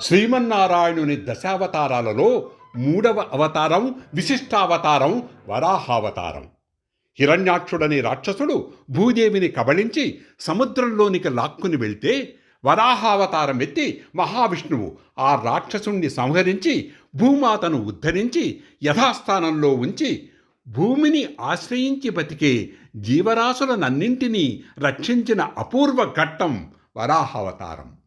శ్రీమన్నారాయణుని దశావతారాలలో మూడవ అవతారం విశిష్టావతారం వరాహావతారం. హిరణ్యాక్షుడనే రాక్షసుడు భూదేవిని కబళించి సముద్రంలోనికి లాక్కుని వెళ్తే వరాహావతారం ఎత్తి మహావిష్ణువు ఆ రాక్షసుణ్ణి సంహరించి భూమాతను ఉద్ధరించి యథాస్థానంలో ఉంచి భూమిని ఆశ్రయించి బతికే జీవరాశులనన్నింటినీ రక్షించిన అపూర్వ ఘట్టం వరాహావతారం.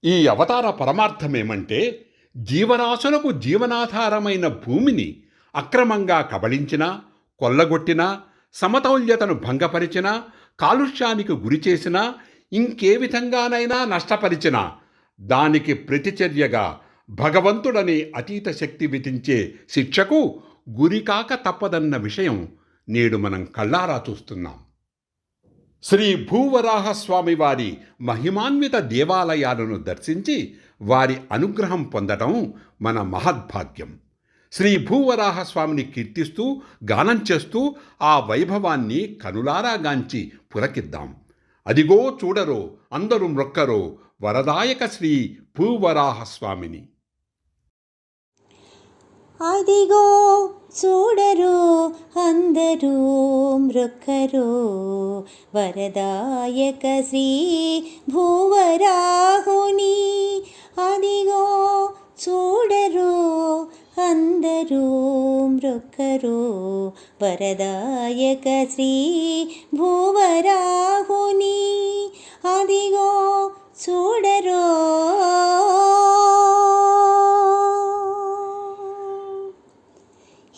ఈ అవతార పరమార్థమేమంటే, జీవరాశులకు జీవనాధారమైన భూమిని అక్రమంగా కబళించినా, కొల్లగొట్టినా, సమతౌల్యతను భంగపరిచినా, కాలుష్యానికి గురిచేసినా, ఇంకే విధంగానైనా నష్టపరిచినా దానికి ప్రతిచర్యగా భగవంతుడనే అతీత శక్తి విధించే శిక్షకు గురికాక తప్పదన్న విషయం నేడు మనం కళ్ళారా చూస్తున్నాం. శ్రీ భూవరాహస్వామి వారి మహిమాన్విత దేవాలయాలను దర్శించి వారి అనుగ్రహం పొందడం మన మహద్భాగ్యం. శ్రీ భూవరాహస్వామిని కీర్తిస్తూ గానం చేస్తూ ఆ వైభవాన్ని కనులారా గాంచి పులకిద్దాం. అదిగో చూడరో అందరూ మ్రొక్కరో వరదాయక శ్రీ భూవరాహస్వామిని. అదిగో చూడరు అందరూ మృక్కరు వరదాయక శ్రీ భూవరాహుని. అదిగో చూడరు అందరూ మృక్కరు వరదాయక శ్రీ భూవరాహుని. అదిగో చూడరో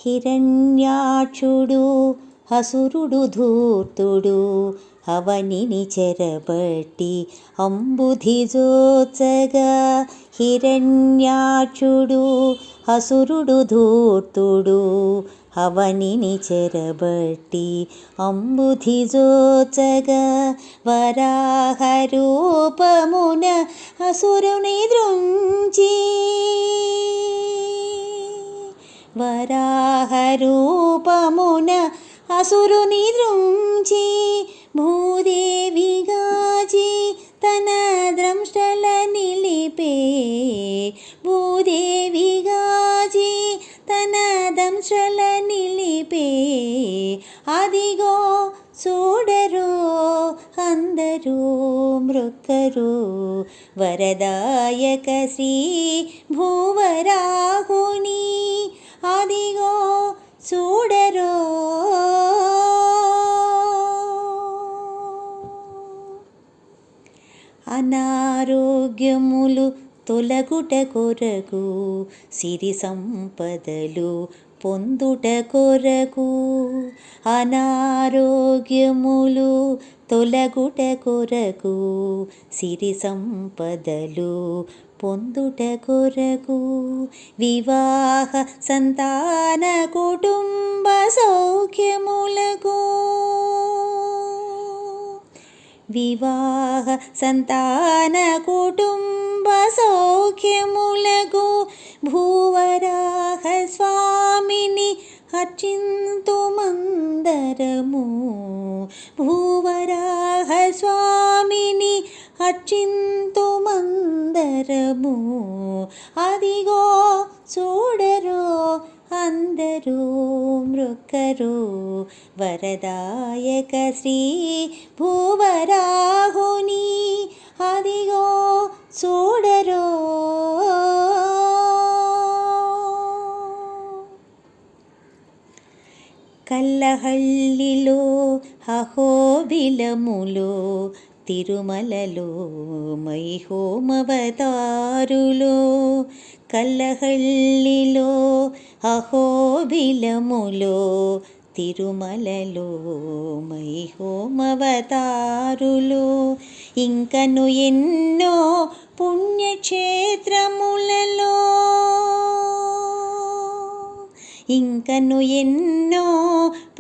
హిరణ్యాక్షుడు హసురుడు ధూర్తుడు అవనిని చెరబట్టి అంబుధిజోత్సగా. హిరణ్యాక్షుడు హసురుడు ధూర్తుడు అవనిని చెరబట్టి అంబుధిజోత్సగా. వరాహ రూపమున అసురుని దృంచి వరాహ రూపమున అసురుని దృంచి భూదేవి గాచి తన ద్రంష్టల నిలిపే. భూదేవి గాచి తన దంశల నిలిపే. అదిగో చూడరు అందరూ మృక్కరు వరదాయక శ్రీ భూవరాహుని. అదిగో చూడరో అనారోగ్యములు తొలగుట కొరకు సిరి సంపదలు పొందుట కొరకు. అనారోగ్యములు తొలగుట కొరకు సిరి సంపదలు పొందుట కొరకు. వివాహ సంతాన కుటుంబ సౌఖ్యములకు. వివాహ సంతాన కుటుంబ సౌఖ్యములకు భూవరాహ స్వామిని అర్చింతుమందరము. భూవరాహ స్వామిని అర్చింతుమందరము. అదిగో చూడరో అందరూ మృక్కరు వరదాయక శ్రీ భూవరాహుని. అదిగో చూడరో కల్లహల్లిలో అహోబిలములో తిరుమలలో మైహోమవతారులో. కల్లహల్లిలో అహోబిలములో తిరుమలలో మైహోమవతారులో. ఇంకను ఎన్నో పుణ్యక్షేత్రములలో. ఇంకను ఎన్నో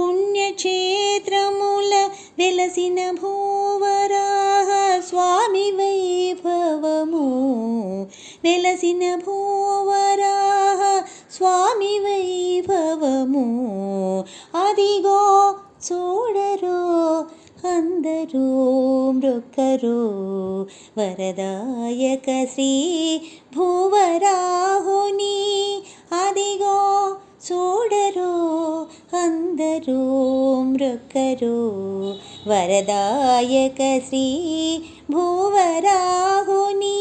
పుణ్యక్షేత్రముల వెలసిన భూవరాహ స్వామి వైభవము. వెలసిన భూవరాహ స్వామి వైభవము. అదిగో చూడరో అందరూ మృక్కరో వరదాయక శ్రీ భూవరాహుని అదిగో చూడరో అందరూ మృక్కరో వరదాయక శ్రీ భూవరాహుని